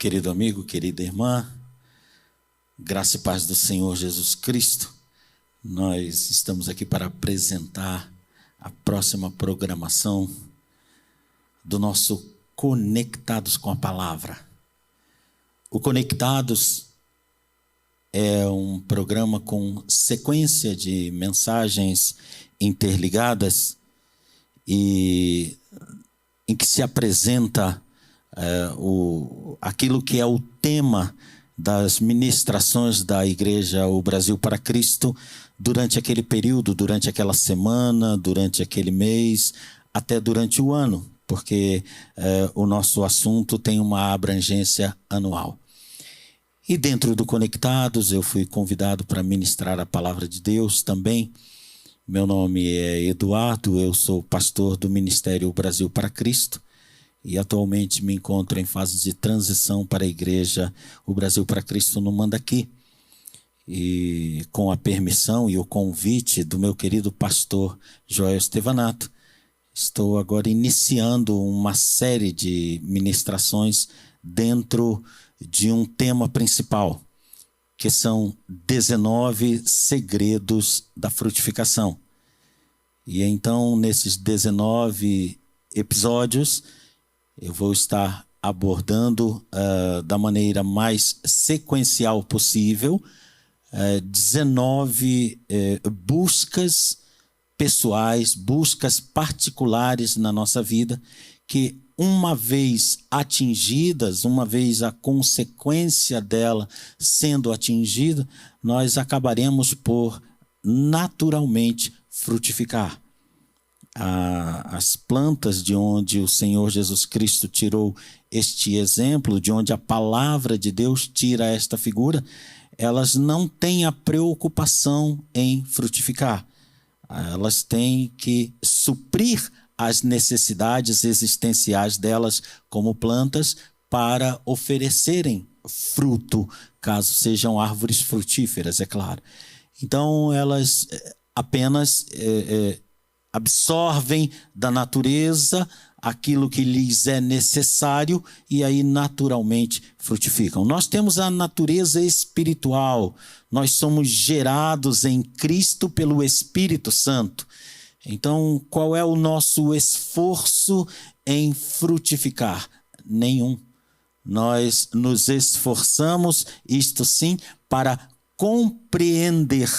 Querido amigo, querida irmã, graça e paz do Senhor Jesus Cristo, nós estamos aqui para apresentar a próxima programação do nosso Conectados com a Palavra. O Conectados é um programa com sequência de mensagens interligadas e em que se apresenta aquilo que é o tema das ministrações da Igreja O Brasil para Cristo durante aquele período, durante aquela semana, durante aquele mês, até durante o ano, porque o nosso assunto tem uma abrangência anual. E dentro do Conectados eu fui convidado para ministrar a Palavra de Deus também. Meu nome é Eduardo, eu sou pastor do Ministério O Brasil para Cristo. E atualmente me encontro em fase de transição para a Igreja O Brasil para Cristo no Mandaqui. E com a permissão e o convite do meu querido pastor Joel Estevanato, estou agora iniciando uma série de ministrações dentro de um tema principal, que são 19 segredos da frutificação. E então, nesses 19 episódios, eu vou estar abordando da maneira mais sequencial possível 19 buscas pessoais, buscas particulares na nossa vida, que uma vez atingidas, uma vez a consequência dela sendo atingida, nós acabaremos por naturalmente frutificar. As plantas de onde o Senhor Jesus Cristo tirou este exemplo, de onde a palavra de Deus tira esta figura, elas não têm a preocupação em frutificar. Elas têm que suprir as necessidades existenciais delas como plantas para oferecerem fruto, caso sejam árvores frutíferas, é claro. Então, elas apenas absorvem da natureza aquilo que lhes é necessário e aí naturalmente frutificam. Nós temos a natureza espiritual, nós somos gerados em Cristo pelo Espírito Santo. Então, qual é o nosso esforço em frutificar? Nenhum. Nós nos esforçamos, isto sim, para compreender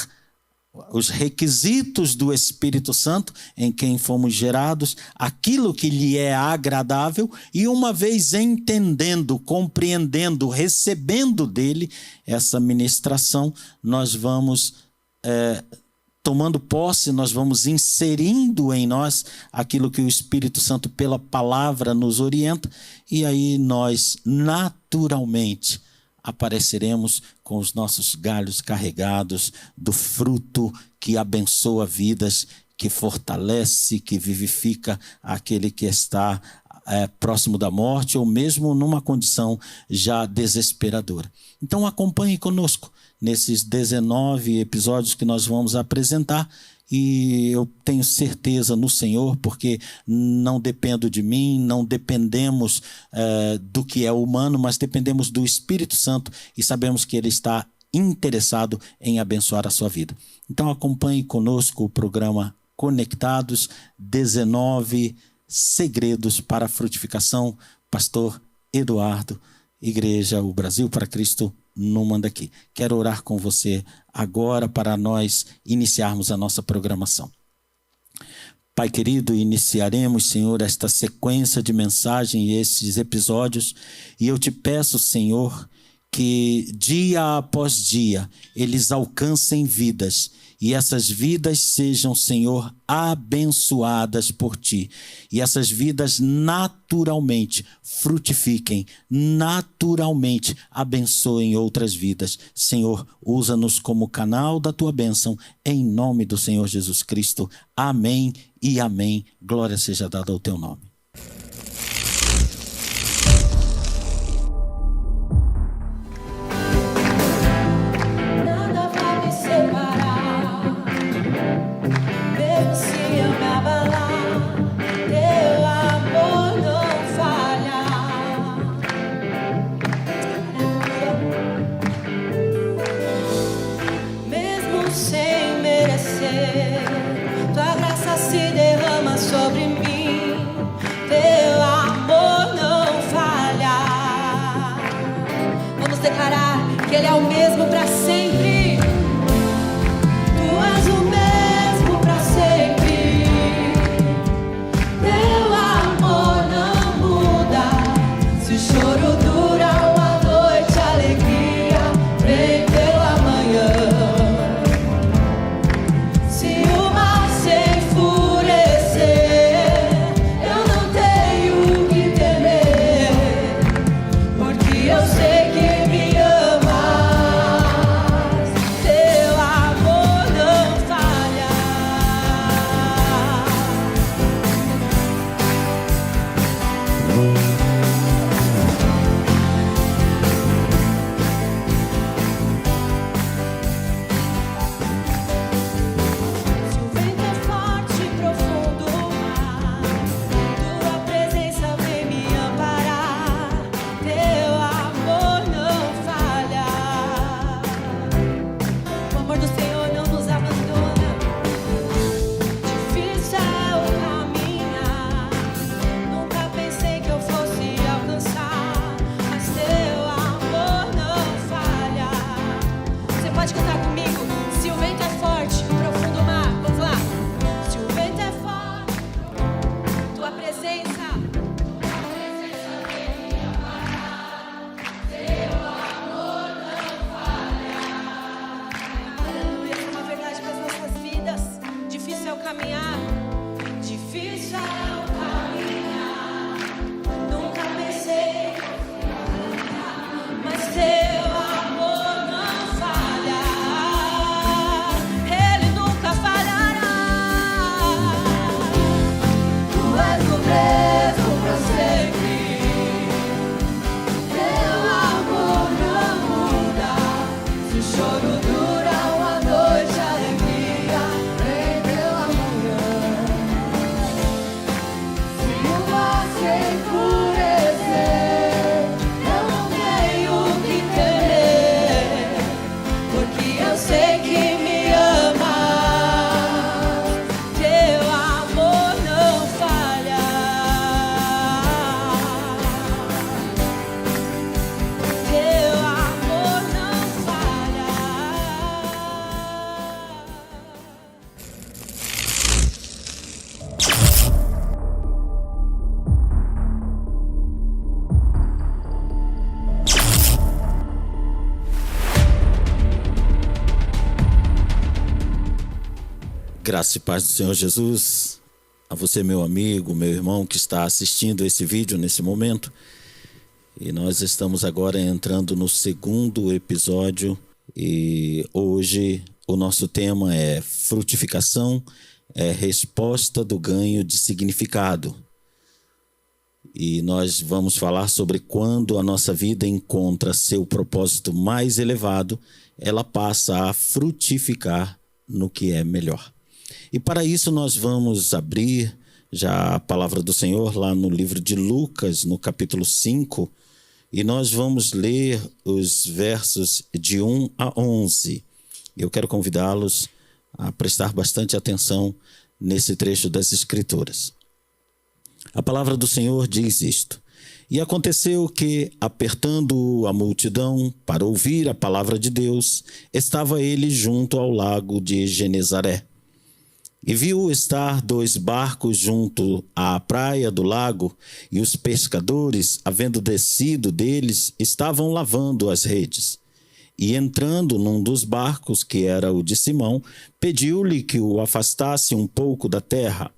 os requisitos do Espírito Santo em quem fomos gerados, aquilo que lhe é agradável, e uma vez entendendo, compreendendo, recebendo dele essa ministração, nós vamos tomando posse, nós vamos inserindo em nós aquilo que o Espírito Santo pela palavra nos orienta, e aí nós naturalmente apareceremos com os nossos galhos carregados do fruto que abençoa vidas, que fortalece, que vivifica aquele que está próximo da morte ou mesmo numa condição já desesperadora. Então acompanhe conosco nesses 19 episódios que nós vamos apresentar. E eu tenho certeza no Senhor, porque não dependo de mim, não dependemos do que é humano, mas dependemos do Espírito Santo e sabemos que Ele está interessado em abençoar a sua vida. Então acompanhe conosco o programa Conectados, 19 segredos para a frutificação, pastor Eduardo, Igreja O Brasil para Cristo no Mandaqui. Quero orar com você agora para nós iniciarmos a nossa programação. Pai querido, iniciaremos, Senhor, esta sequência de mensagem e esses episódios, e eu te peço, Senhor, que dia após dia eles alcancem vidas, e essas vidas sejam, Senhor, abençoadas por Ti. E essas vidas naturalmente frutifiquem, naturalmente abençoem outras vidas. Senhor, usa-nos como canal da Tua bênção, em nome do Senhor Jesus Cristo. Amém e amém. Glória seja dada ao Teu nome. Graça e paz do Senhor Jesus, a você, meu amigo, meu irmão que está assistindo esse vídeo nesse momento. E nós estamos agora entrando no segundo episódio e hoje o nosso tema é frutificação, resposta do ganho de significado. E nós vamos falar sobre quando a nossa vida encontra seu propósito mais elevado, ela passa a frutificar no que é melhor. E para isso nós vamos abrir já a palavra do Senhor lá no livro de Lucas, no capítulo 5, e nós vamos ler os versos de 1 a 11. Eu quero convidá-los a prestar bastante atenção nesse trecho das Escrituras. A palavra do Senhor diz isto: E aconteceu que, apertando a multidão para ouvir a palavra de Deus, estava ele junto ao lago de Genezaré. E viu estar 2 barcos junto à praia do lago, e os pescadores, havendo descido deles, estavam lavando as redes. E entrando num dos barcos, que era o de Simão, pediu-lhe que o afastasse um pouco da terra.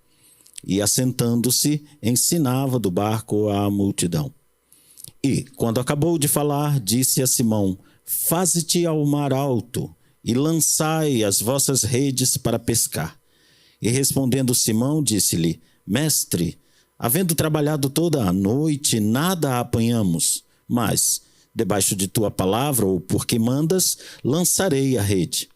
E, assentando-se, ensinava do barco à multidão. E, quando acabou de falar, disse a Simão: Faze-te ao mar alto, e lançai as vossas redes para pescar. E respondendo Simão, disse-lhe: Mestre, havendo trabalhado toda a noite, nada apanhamos, mas, debaixo de tua palavra, ou porque mandas, lançarei a rede.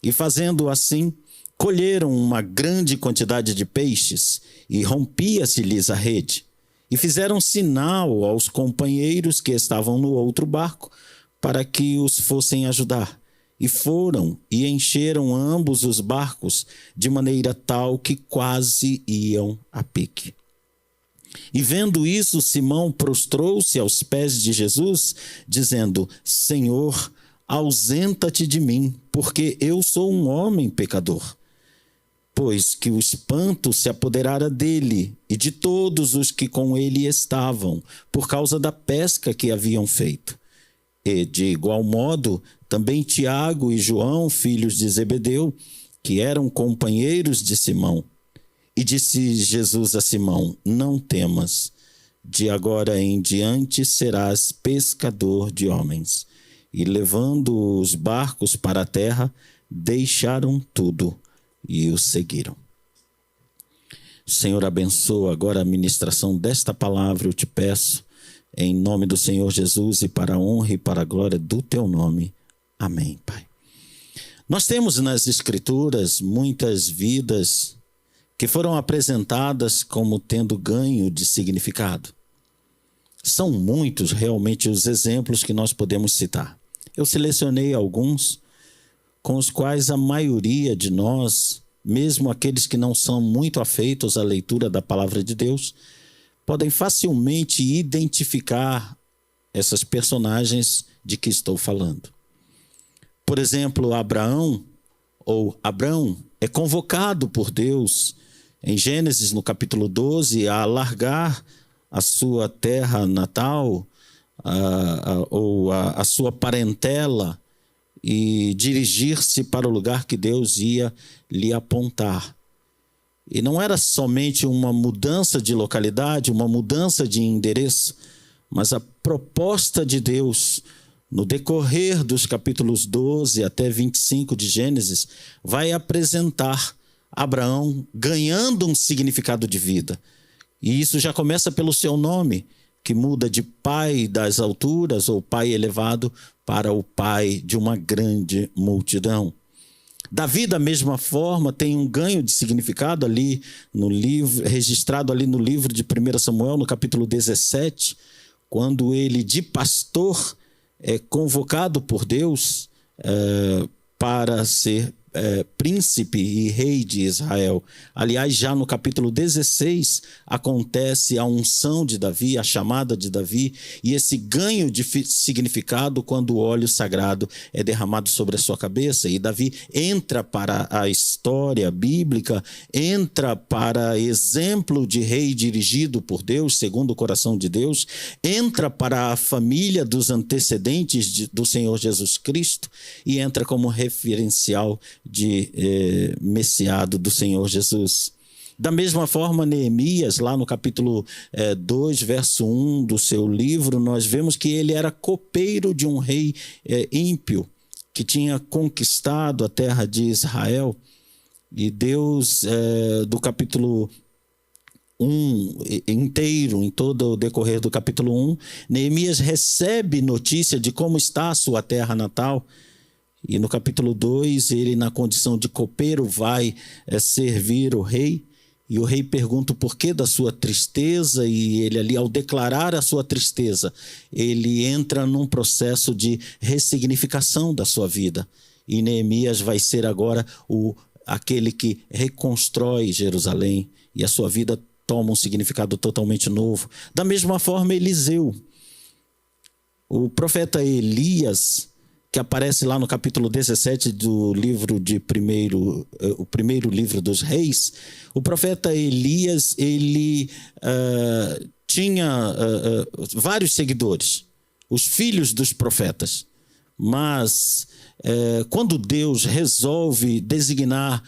E fazendo assim, colheram uma grande quantidade de peixes, e rompia-se-lhes a rede. E fizeram sinal aos companheiros que estavam no outro barco, para que os fossem ajudar. E foram e encheram ambos os barcos, de maneira tal que quase iam a pique. E vendo isso, Simão prostrou-se aos pés de Jesus, dizendo: Senhor, ausenta-te de mim, porque eu sou um homem pecador. Pois que o espanto se apoderara dele e de todos os que com ele estavam, por causa da pesca que haviam feito. E, de igual modo, também Tiago e João, filhos de Zebedeu, que eram companheiros de Simão. E disse Jesus a Simão: Não temas, de agora em diante serás pescador de homens. E levando os barcos para a terra, deixaram tudo e o seguiram. Senhor, abençoa agora a ministração desta palavra, eu te peço, em nome do Senhor Jesus e para a honra e para a glória do teu nome. Amém, Pai. Nós temos nas Escrituras muitas vidas que foram apresentadas como tendo ganho de significado. São muitos realmente os exemplos que nós podemos citar. Eu selecionei alguns com os quais a maioria de nós, mesmo aqueles que não são muito afeitos à leitura da palavra de Deus, podem facilmente identificar essas personagens de que estou falando. Por exemplo, Abraão, ou Abrão, é convocado por Deus, em Gênesis, no capítulo 12, a largar a sua terra natal, ou a sua parentela, e dirigir-se para o lugar que Deus ia lhe apontar. E não era somente uma mudança de localidade, uma mudança de endereço, mas a proposta de Deus, no decorrer dos capítulos 12 até 25 de Gênesis, vai apresentar Abraão ganhando um significado de vida. E isso já começa pelo seu nome, que muda de pai das alturas, ou pai elevado, para o pai de uma grande multidão. Davi, da mesma forma, tem um ganho de significado ali no livro, registrado ali no livro de 1 Samuel, no capítulo 17, quando ele, de pastor, é convocado por Deus para ser príncipe e rei de Israel. Aliás, já no capítulo 16 acontece a unção de Davi, a chamada de Davi, e esse ganho de significado quando o óleo sagrado é derramado sobre a sua cabeça. E Davi entra para a história bíblica, entra para exemplo de rei dirigido por Deus, segundo o coração de Deus, entra para a família dos antecedentes do Senhor Jesus Cristo e entra como referencial de Messiado do Senhor Jesus. Da mesma forma, Neemias, lá no capítulo 2, verso 1 do seu livro, nós vemos que ele era copeiro de um rei ímpio, que tinha conquistado a terra de Israel. E Deus, do capítulo 1 inteiro, em todo o decorrer do capítulo 1, Neemias recebe notícia de como está a sua terra natal. E no capítulo 2, ele, na condição de copeiro, vai servir o rei. E o rei pergunta o porquê da sua tristeza, e ele ali, ao declarar a sua tristeza, ele entra num processo de ressignificação da sua vida. E Neemias vai ser agora aquele que reconstrói Jerusalém, e a sua vida toma um significado totalmente novo. Da mesma forma, Eliseu. O profeta Elias, que aparece lá no capítulo 17 do livro o primeiro livro dos reis, o profeta Elias, ele tinha vários seguidores, os filhos dos profetas. Mas quando Deus resolve designar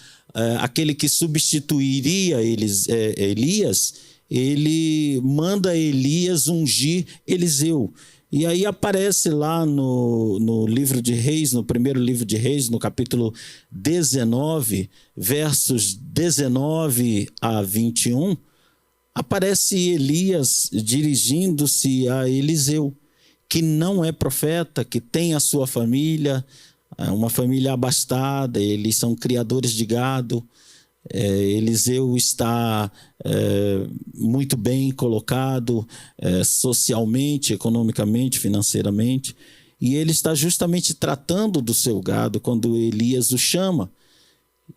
aquele que substituiria Elias, ele manda Elias ungir Eliseu. E aí aparece lá no livro de Reis, no primeiro livro de Reis, no capítulo 19, versos 19 a 21, aparece Elias dirigindo-se a Eliseu, que não é profeta, que tem a sua família, uma família abastada, eles são criadores de gado. Eliseu está muito bem colocado socialmente, economicamente, financeiramente, e ele está justamente tratando do seu gado quando Elias o chama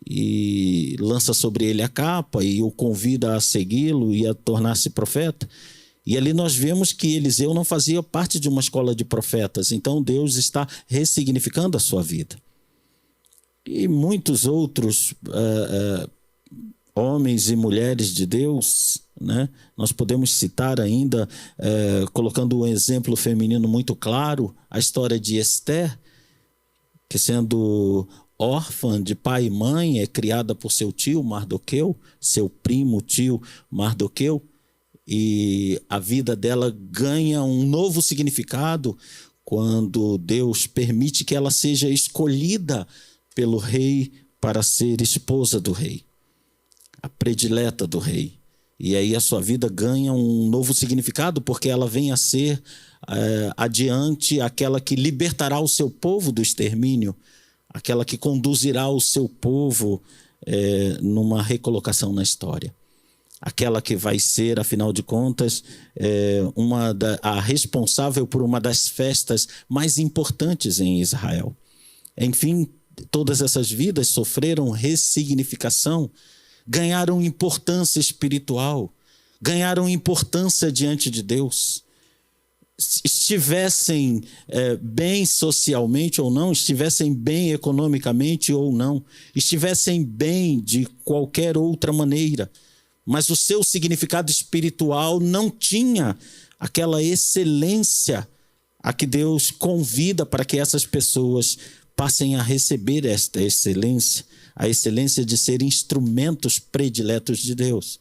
e lança sobre ele a capa e o convida a segui-lo e a tornar-se profeta. E ali nós vemos que Eliseu não fazia parte de uma escola de profetas, então Deus está ressignificando a sua vida. E muitos outros homens e mulheres de Deus, né? Nós podemos citar ainda, colocando um exemplo feminino muito claro, a história de Esther, que sendo órfã de pai e mãe, é criada por seu tio Mardoqueu, seu primo tio Mardoqueu, e a vida dela ganha um novo significado quando Deus permite que ela seja escolhida pelo rei para ser esposa do rei, a predileta do rei. E aí a sua vida ganha um novo significado, porque ela vem a ser adiante aquela que libertará o seu povo do extermínio, aquela que conduzirá o seu povo numa recolocação na história. Aquela que vai ser, afinal de contas, a responsável por uma das festas mais importantes em Israel. Enfim, todas essas vidas sofreram ressignificação, ganharam importância espiritual, ganharam importância diante de Deus. Estivessem bem socialmente ou não, estivessem bem economicamente ou não, estivessem bem de qualquer outra maneira, mas o seu significado espiritual não tinha aquela excelência a que Deus convida para que essas pessoas passem a receber esta excelência, a excelência de ser instrumentos prediletos de Deus.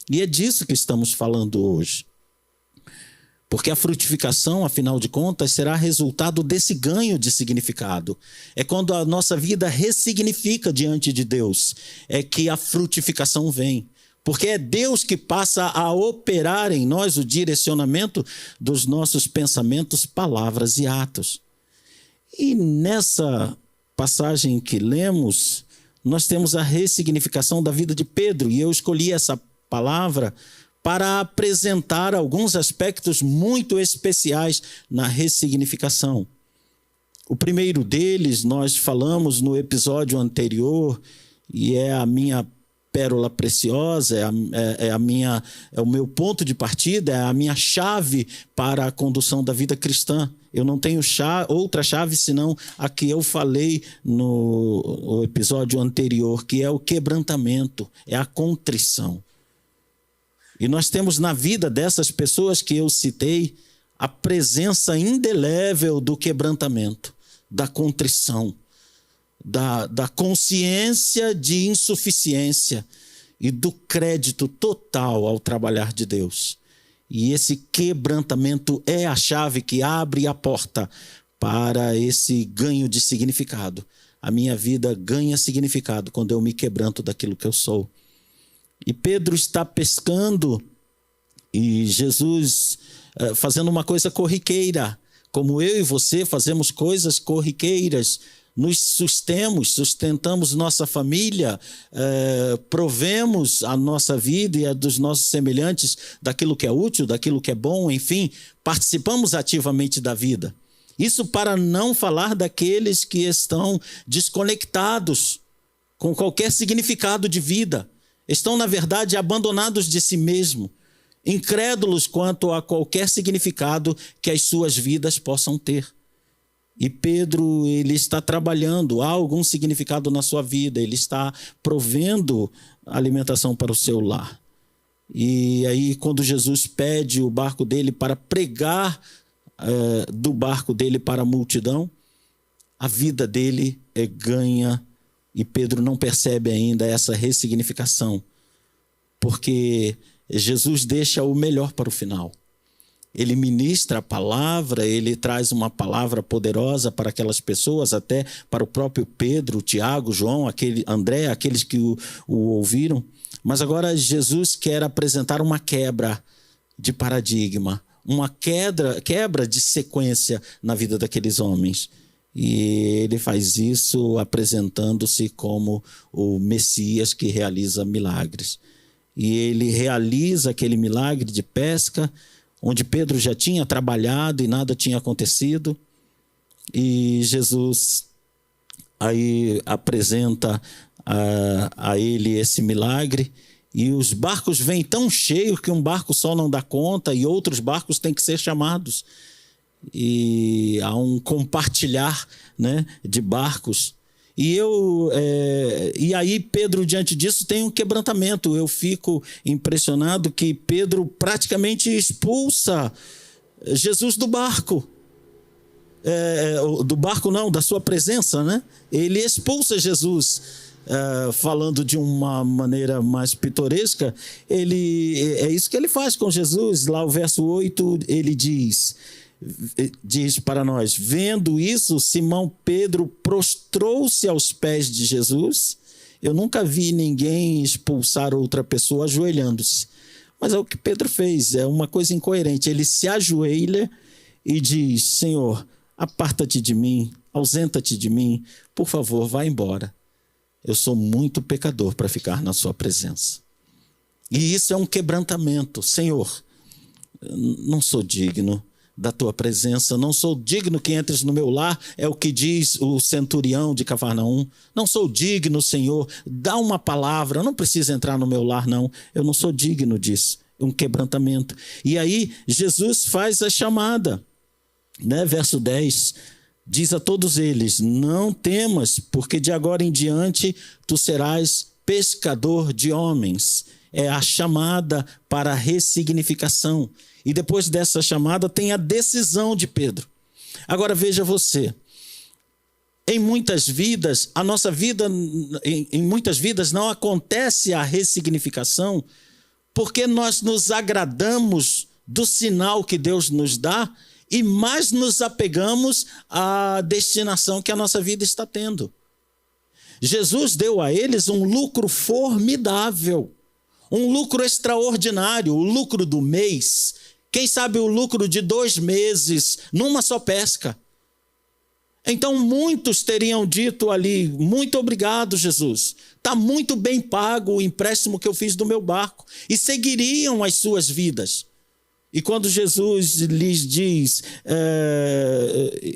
E é disso que estamos falando hoje. Porque a frutificação, afinal de contas, será resultado desse ganho de significado. É quando a nossa vida ressignifica diante de Deus, é que a frutificação vem. Porque é Deus que passa a operar em nós o direcionamento dos nossos pensamentos, palavras e atos. E nessa passagem que lemos, nós temos a ressignificação da vida de Pedro. E eu escolhi essa palavra para apresentar alguns aspectos muito especiais na ressignificação. O primeiro deles nós falamos no episódio anterior, e é a minha pérola preciosa, é o meu ponto de partida, é a minha chave para a condução da vida cristã. Eu não tenho outra chave senão a que eu falei no episódio anterior, que é o quebrantamento, é a contrição. E nós temos na vida dessas pessoas que eu citei a presença indelével do quebrantamento, da contrição. da consciência de insuficiência e do crédito total ao trabalhar de Deus. E esse quebrantamento é a chave que abre a porta para esse ganho de significado. A minha vida ganha significado quando eu me quebranto daquilo que eu sou. E Pedro está pescando e Jesus fazendo uma coisa corriqueira, como eu e você fazemos coisas corriqueiras, nos sustentamos nossa família, provemos a nossa vida e a dos nossos semelhantes daquilo que é útil, daquilo que é bom, enfim, participamos ativamente da vida. Isso para não falar daqueles que estão desconectados com qualquer significado de vida, estão, na verdade, abandonados de si mesmo, incrédulos quanto a qualquer significado que as suas vidas possam ter. E Pedro, ele está trabalhando, há algum significado na sua vida, ele está provendo alimentação para o seu lar. E aí, quando Jesus pede o barco dele para pregar do barco dele para a multidão, a vida dele ganha, e Pedro não percebe ainda essa ressignificação, porque Jesus deixa o melhor para o final. Ele ministra a palavra, ele traz uma palavra poderosa para aquelas pessoas, até para o próprio Pedro, Tiago, João, André, aqueles que o ouviram. Mas agora Jesus quer apresentar uma quebra de paradigma, uma quebra de sequência na vida daqueles homens. E ele faz isso apresentando-se como o Messias que realiza milagres. E ele realiza aquele milagre de pesca, onde Pedro já tinha trabalhado e nada tinha acontecido. E Jesus aí apresenta a ele esse milagre. E os barcos vêm tão cheios que um barco só não dá conta e outros barcos têm que ser chamados. E há um compartilhar, né, de barcos. E aí Pedro, diante disso, tem um quebrantamento. Eu fico impressionado que Pedro praticamente expulsa Jesus do barco. Do barco não, da sua presença, né? Ele expulsa Jesus. Falando de uma maneira mais pitoresca, é isso que ele faz com Jesus. Lá o verso 8, ele diz para nós: vendo isso, Simão Pedro prostrou-se aos pés de Jesus. Eu nunca vi ninguém expulsar outra pessoa ajoelhando-se, mas é o que Pedro fez, é uma coisa incoerente. Ele se ajoelha e diz: Senhor, aparta-te de mim, ausenta-te de mim, por favor, vá embora. Eu sou muito pecador para ficar na sua presença. E isso é um quebrantamento. Senhor, não sou digno da tua presença, não sou digno que entres no meu lar, é o que diz o centurião de Cafarnaum. Não sou digno, Senhor, dá uma palavra, não precisa entrar no meu lar, não. Eu não sou digno disso. É um quebrantamento. E aí Jesus faz a chamada, né? Verso 10, diz a todos eles: não temas, porque de agora em diante tu serás pescador de homens. É a chamada para a ressignificação. E depois dessa chamada tem a decisão de Pedro. Agora veja você, em muitas vidas, a nossa vida, em muitas vidas não acontece a ressignificação porque nós nos agradamos do sinal que Deus nos dá e mais nos apegamos à destinação que a nossa vida está tendo. Jesus deu a eles um lucro formidável, um lucro extraordinário, o lucro do mês, quem sabe o lucro de 2 meses numa só pesca. Então muitos teriam dito ali: muito obrigado, Jesus, está muito bem pago o empréstimo que eu fiz do meu barco, e seguiriam as suas vidas. E quando Jesus lhes diz: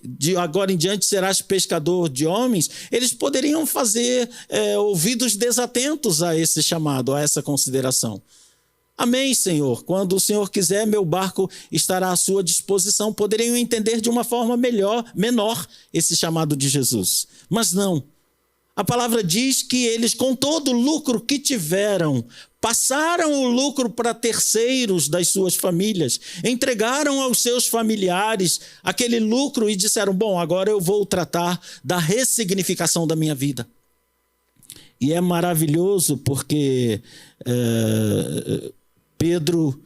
de agora em diante serás pescador de homens, eles poderiam fazer ouvidos desatentos a esse chamado, a essa consideração. Amém, Senhor. Quando o Senhor quiser, meu barco estará à sua disposição. Poderiam entender de uma forma menor esse chamado de Jesus. Mas não. A palavra diz que eles, com todo o lucro que tiveram, passaram o lucro para terceiros das suas famílias, entregaram aos seus familiares aquele lucro e disseram: bom, agora eu vou tratar da ressignificação da minha vida. E é maravilhoso porque Pedro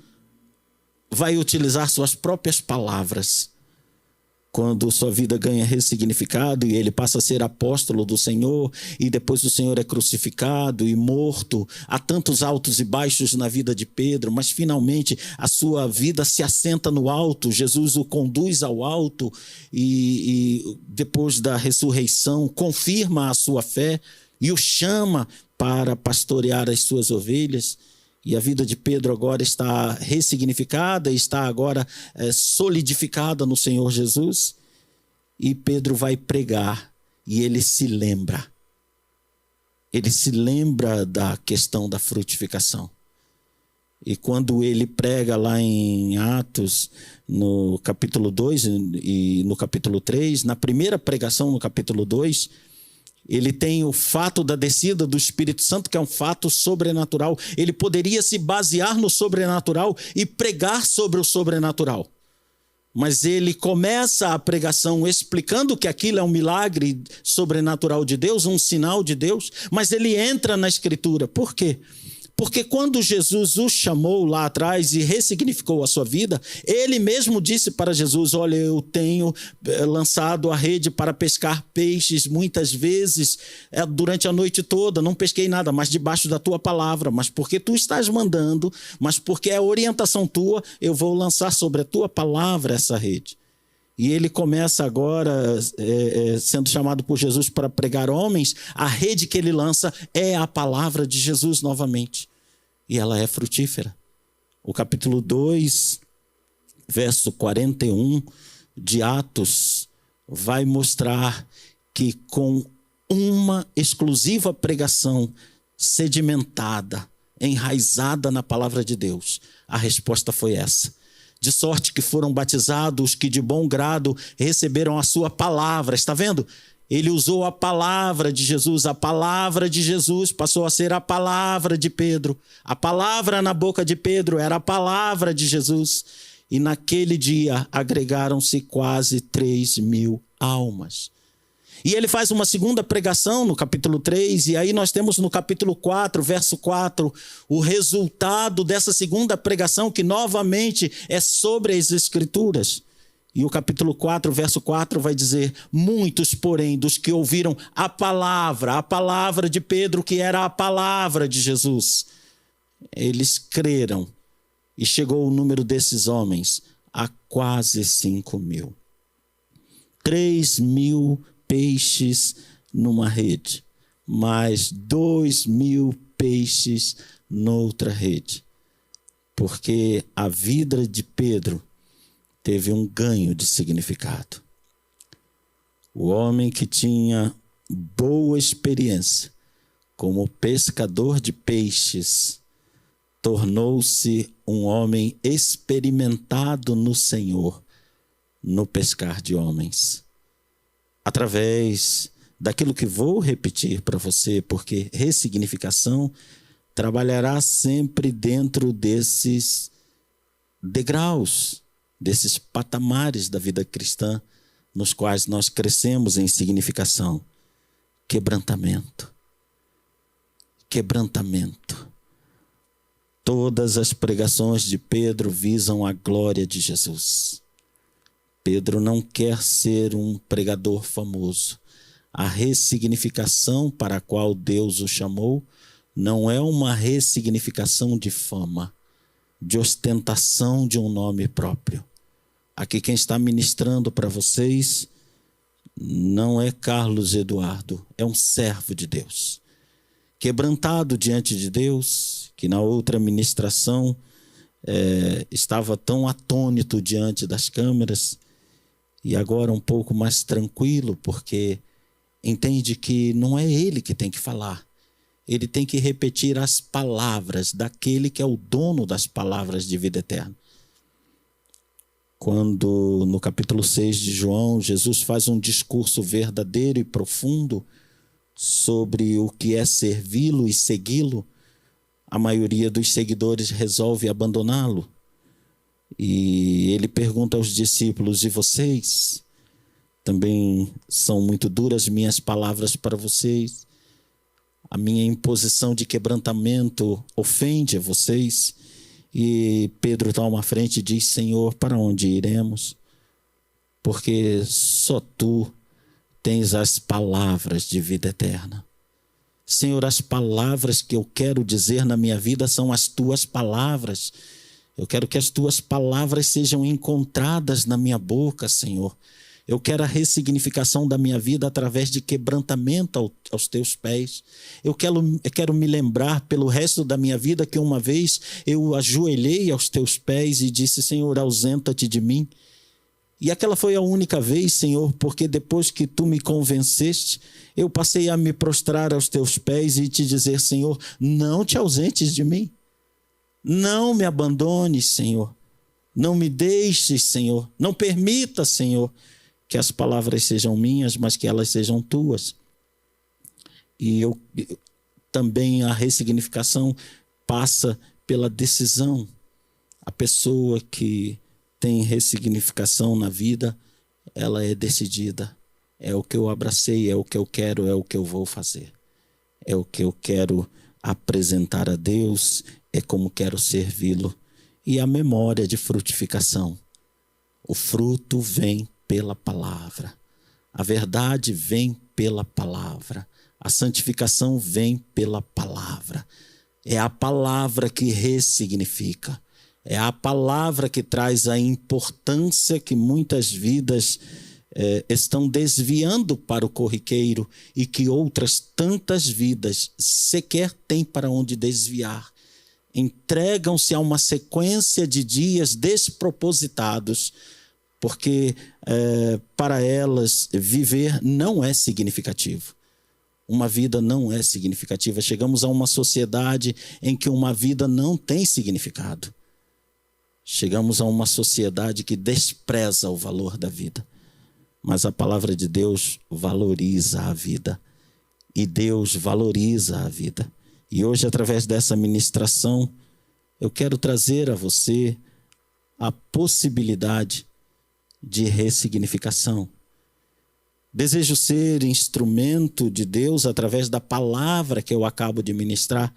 vai utilizar suas próprias palavras. Quando sua vida ganha ressignificado e ele passa a ser apóstolo do Senhor, e depois o Senhor é crucificado e morto. Há tantos altos e baixos na vida de Pedro, mas finalmente a sua vida se assenta no alto. Jesus o conduz ao alto e depois da ressurreição confirma a sua fé e o chama para pastorear as suas ovelhas. E a vida de Pedro agora está ressignificada, está agora solidificada no Senhor Jesus. E Pedro vai pregar e ele se lembra. Ele se lembra da questão da frutificação. E quando ele prega lá em Atos, no capítulo 2 e no capítulo 3, na primeira pregação no capítulo 2, ele tem o fato da descida do Espírito Santo, que é um fato sobrenatural. Ele poderia se basear no sobrenatural e pregar sobre o sobrenatural. Mas ele começa a pregação explicando que aquilo é um milagre sobrenatural de Deus, um sinal de Deus, mas ele entra na Escritura. Por quê? Porque quando Jesus o chamou lá atrás e ressignificou a sua vida, ele mesmo disse para Jesus: olha, eu tenho lançado a rede para pescar peixes muitas vezes durante a noite toda, não pesquei nada, mas debaixo da tua palavra, mas porque tu estás mandando, mas porque é orientação tua, eu vou lançar sobre a tua palavra essa rede. E ele começa agora, sendo chamado por Jesus para pregar homens, a rede que ele lança é a palavra de Jesus novamente. E ela é frutífera. O capítulo 2, verso 41 de Atos, vai mostrar que com uma exclusiva pregação sedimentada, enraizada na palavra de Deus, a resposta foi essa. De sorte que foram batizados os que de bom grado receberam a sua palavra. Está vendo? Ele usou a palavra de Jesus. A palavra de Jesus passou a ser a palavra de Pedro. A palavra na boca de Pedro era a palavra de Jesus. E naquele dia agregaram-se quase 3.000 almas. E ele faz uma segunda pregação no capítulo 3, e aí nós temos no capítulo 4, verso 4, o resultado dessa segunda pregação, que novamente é sobre as Escrituras. E o capítulo 4, verso 4 vai dizer: muitos, porém, dos que ouviram a palavra de Pedro, que era a palavra de Jesus, eles creram, e chegou o número desses homens a quase 5.000. 3.000 peixes numa rede, mais 2.000 peixes noutra rede. Porque a vida de Pedro teve um ganho de significado. O homem que tinha boa experiência como pescador de peixes tornou-se um homem experimentado no Senhor, no pescar de homens. Através daquilo que vou repetir para você, porque ressignificação trabalhará sempre dentro desses degraus, desses patamares da vida cristã, nos quais nós crescemos em significação. Quebrantamento. Quebrantamento. Todas as pregações de Pedro visam a glória de Jesus. Pedro não quer ser um pregador famoso. A ressignificação para a qual Deus o chamou não é uma ressignificação de fama, de ostentação de um nome próprio. Aqui quem está ministrando para vocês não é Carlos Eduardo, é um servo de Deus. Quebrantado diante de Deus, que na outra ministração estava tão atônito diante das câmeras, e agora um pouco mais tranquilo, porque entende que não é ele que tem que falar. Ele tem que repetir as palavras daquele que é o dono das palavras de vida eterna. Quando no capítulo 6 de João, Jesus faz um discurso verdadeiro e profundo sobre o que é servi-lo e segui-lo, a maioria dos seguidores resolve abandoná-lo. E ele pergunta aos discípulos: e vocês? Também são muito duras minhas palavras para vocês? A minha imposição de quebrantamento ofende a vocês? E Pedro toma a frente e diz: Senhor, para onde iremos? Porque só tu tens as palavras de vida eterna. Senhor, as palavras que eu quero dizer na minha vida são as tuas palavras. Eu quero que as tuas palavras sejam encontradas na minha boca, Senhor. Eu quero a ressignificação da minha vida através de quebrantamento aos teus pés. Eu quero me lembrar pelo resto da minha vida que uma vez eu ajoelhei aos teus pés e disse: Senhor, ausenta-te de mim. E aquela foi a única vez, Senhor, porque depois que tu me convenceste, eu passei a me prostrar aos teus pés e te dizer: Senhor, não te ausentes de mim. Não me abandones, Senhor. Não me deixes, Senhor. Não permita, Senhor, que as palavras sejam minhas, mas que elas sejam tuas. E também a ressignificação passa pela decisão. A pessoa que tem ressignificação na vida, ela é decidida. É o que eu abracei, é o que eu quero, é o que eu vou fazer. É o que eu quero apresentar a Deus, é como quero servi-lo. E a memória de frutificação. O fruto vem pela palavra. A verdade vem pela palavra. A santificação vem pela palavra. É a palavra que ressignifica. É a palavra que traz a importância que muitas vidas estão desviando para o corriqueiro e que outras tantas vidas sequer têm para onde desviar. Entregam-se a uma sequência de dias despropositados, porque para elas viver não é significativo. Uma vida não é significativa. Chegamos a uma sociedade em que uma vida não tem significado. Chegamos a uma sociedade que despreza o valor da vida. Mas a palavra de Deus valoriza a vida. E Deus valoriza a vida. E hoje, através dessa ministração, eu quero trazer a você a possibilidade de ressignificação. Desejo ser instrumento de Deus através da palavra que eu acabo de ministrar.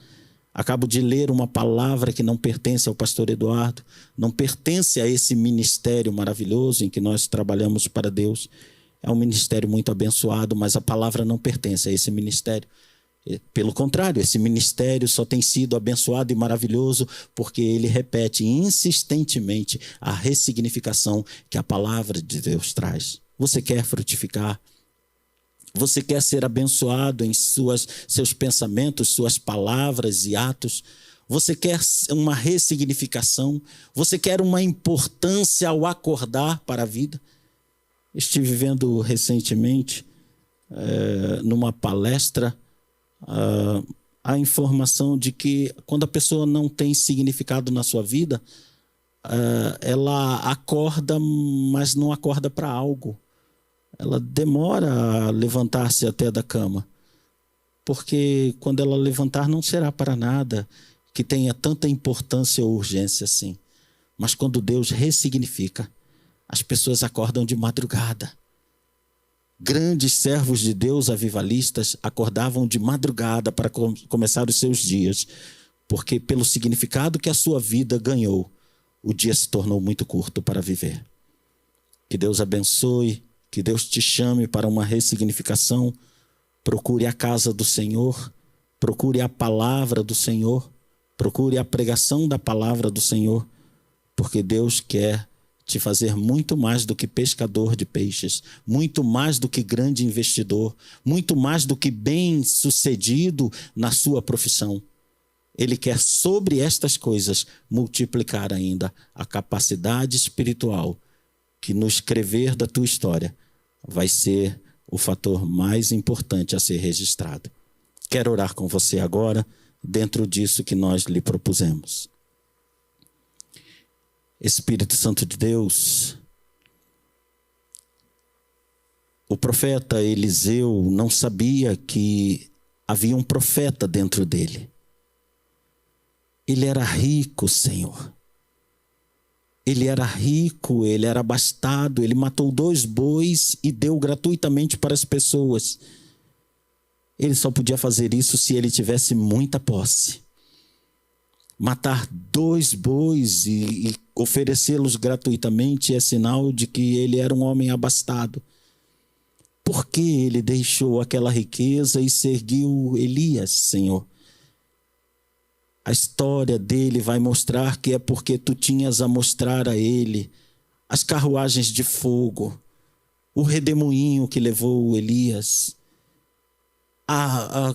Acabo de ler uma palavra que não pertence ao pastor Eduardo, não pertence a esse ministério maravilhoso em que nós trabalhamos para Deus. É um ministério muito abençoado, mas a palavra não pertence a esse ministério. Pelo contrário, esse ministério só tem sido abençoado e maravilhoso porque ele repete insistentemente a ressignificação que a palavra de Deus traz. Você quer frutificar? Você quer ser abençoado em seus pensamentos, suas palavras e atos? Você quer uma ressignificação? Você quer uma importância ao acordar para a vida? Estive vendo recentemente, numa palestra, a informação de que quando a pessoa não tem significado na sua vida, ela acorda, mas não acorda para algo. Ela demora a levantar-se até da cama, porque quando ela levantar não será para nada que tenha tanta importância ou urgência assim. Mas quando Deus ressignifica, as pessoas acordam de madrugada. Grandes servos de Deus avivalistas acordavam de madrugada para começar os seus dias, porque pelo significado que a sua vida ganhou, o dia se tornou muito curto para viver. Que Deus abençoe, que Deus te chame para uma ressignificação. Procure a casa do Senhor, procure a palavra do Senhor, procure a pregação da palavra do Senhor, porque Deus quer te fazer muito mais do que pescador de peixes, muito mais do que grande investidor, muito mais do que bem-sucedido na sua profissão. Ele quer sobre estas coisas multiplicar ainda a capacidade espiritual que no escrever da tua história vai ser o fator mais importante a ser registrado. Quero orar com você agora, dentro disso que nós lhe propusemos. Espírito Santo de Deus, O profeta Eliseu não sabia que havia um profeta dentro dele. Ele era rico, Senhor. Ele era rico, ele era abastado, ele matou 2 bois e deu gratuitamente para as pessoas. Ele só podia fazer isso se ele tivesse muita posse. Matar 2 bois e oferecê-los gratuitamente é sinal de que ele era um homem abastado. Por que ele deixou aquela riqueza e seguiu Elias, Senhor? A história dele vai mostrar que é porque tu tinhas a mostrar a ele as carruagens de fogo, o redemoinho que levou Elias, a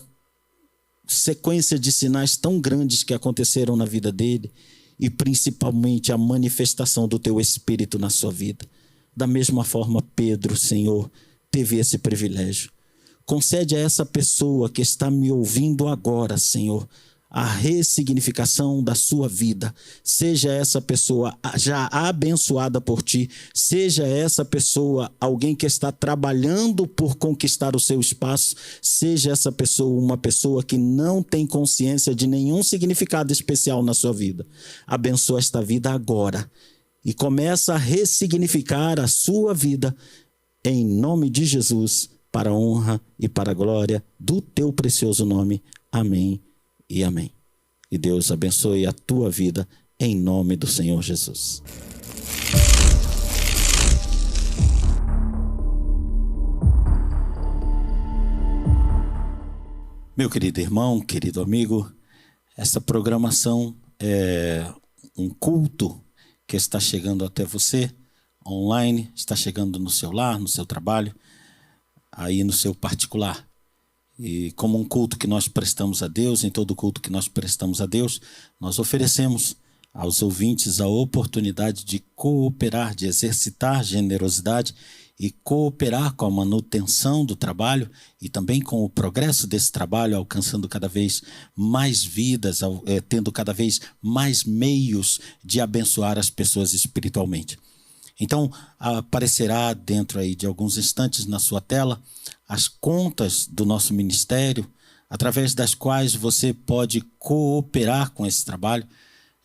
sequência de sinais tão grandes que aconteceram na vida dele e principalmente a manifestação do teu Espírito na sua vida. Da mesma forma, Pedro, Senhor, teve esse privilégio. Concede a essa pessoa que está me ouvindo agora, Senhor, a ressignificação da sua vida. Seja essa pessoa já abençoada por ti, seja essa pessoa alguém que está trabalhando por conquistar o seu espaço, seja essa pessoa uma pessoa que não tem consciência de nenhum significado especial na sua vida. Abençoa esta vida agora e começa a ressignificar a sua vida em nome de Jesus, para a honra e para a glória do teu precioso nome. Amém e amém. E Deus abençoe a tua vida em nome do Senhor Jesus. Meu querido irmão, querido amigo, essa programação é um culto que está chegando até você online, está chegando no seu lar, no seu trabalho, aí no seu particular. E como um culto que nós prestamos a Deus, em todo culto que nós prestamos a Deus, nós oferecemos aos ouvintes a oportunidade de cooperar, de exercitar generosidade e cooperar com a manutenção do trabalho e também com o progresso desse trabalho, alcançando cada vez mais vidas, tendo cada vez mais meios de abençoar as pessoas espiritualmente. Então, aparecerá dentro aí de alguns instantes na sua tela as contas do nosso ministério, através das quais você pode cooperar com esse trabalho,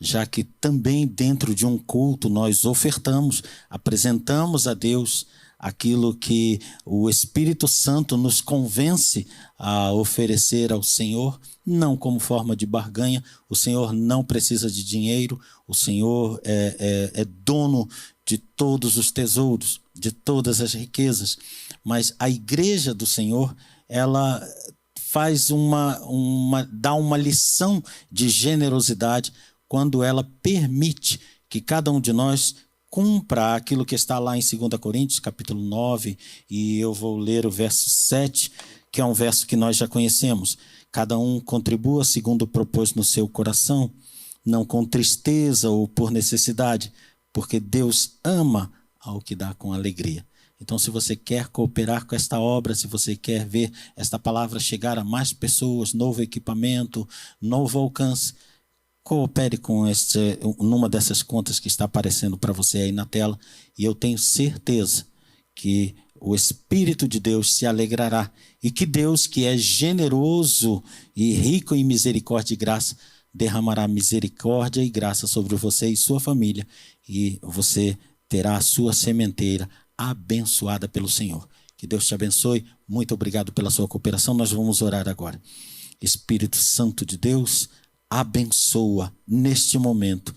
já que também dentro de um culto nós ofertamos, apresentamos a Deus aquilo que o Espírito Santo nos convence a oferecer ao Senhor, não como forma de barganha. O Senhor não precisa de dinheiro, o Senhor é dono de todos os tesouros, de todas as riquezas, mas a igreja do Senhor, ela faz dá uma lição de generosidade quando ela permite que cada um de nós cumpra aquilo que está lá em 2 Coríntios, capítulo 9, e eu vou ler o verso 7, que é um verso que nós já conhecemos. Cada um contribua segundo propôs no seu coração, não com tristeza ou por necessidade, porque Deus ama ao que dá com alegria. Então, se você quer cooperar com esta obra, se você quer ver esta palavra chegar a mais pessoas, novo equipamento, novo alcance, coopere com numa dessas contas que está aparecendo para você aí na tela, e eu tenho certeza que o Espírito de Deus se alegrará e que Deus, que é generoso e rico em misericórdia e graça, derramará misericórdia e graça sobre você e sua família, e você terá a sua sementeira abençoada pelo Senhor. Que Deus te abençoe. Muito obrigado pela sua cooperação. Nós vamos orar agora. Espírito Santo de Deus, abençoa neste momento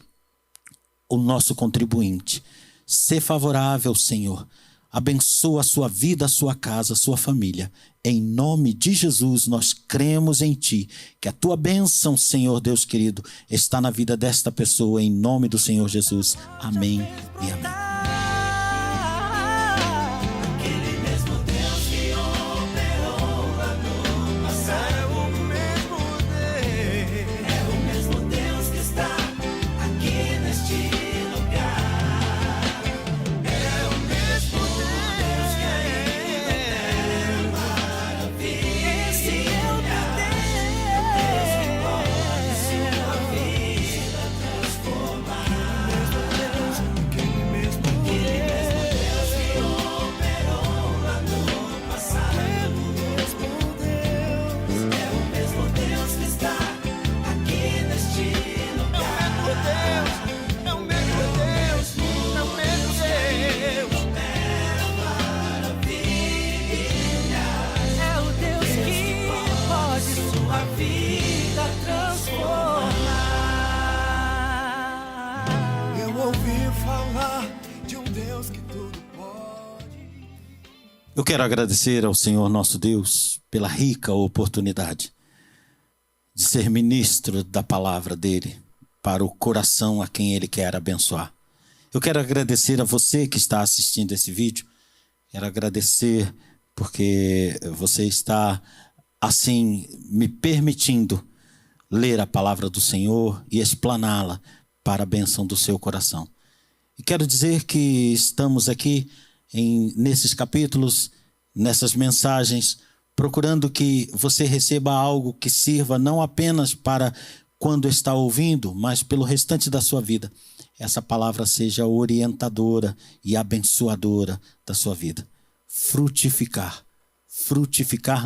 o nosso contribuinte. Sê favorável, Senhor. Abençoa a sua vida, a sua casa, a sua família. Em nome de Jesus, nós cremos em Ti. Que a Tua bênção, Senhor Deus querido, está na vida desta pessoa. Em nome do Senhor Jesus. Amém e amém. Eu quero agradecer ao Senhor nosso Deus pela rica oportunidade de ser ministro da palavra dele para o coração a quem ele quer abençoar. Eu quero agradecer a você que está assistindo esse vídeo. Quero agradecer porque você está, assim, me permitindo ler a palavra do Senhor e explaná-la para a bênção do seu coração. E quero dizer que estamos aqui nesses capítulos, nessas mensagens, procurando que você receba algo que sirva não apenas para quando está ouvindo, mas pelo restante da sua vida. Essa palavra seja orientadora e abençoadora da sua vida. Frutificar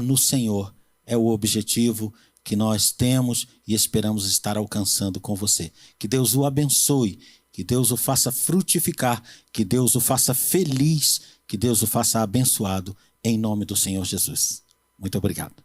no Senhor é o objetivo que nós temos e esperamos estar alcançando com você. Que Deus o abençoe, que Deus o faça frutificar, que Deus o faça feliz, que Deus o faça abençoado, em nome do Senhor Jesus. Muito obrigado.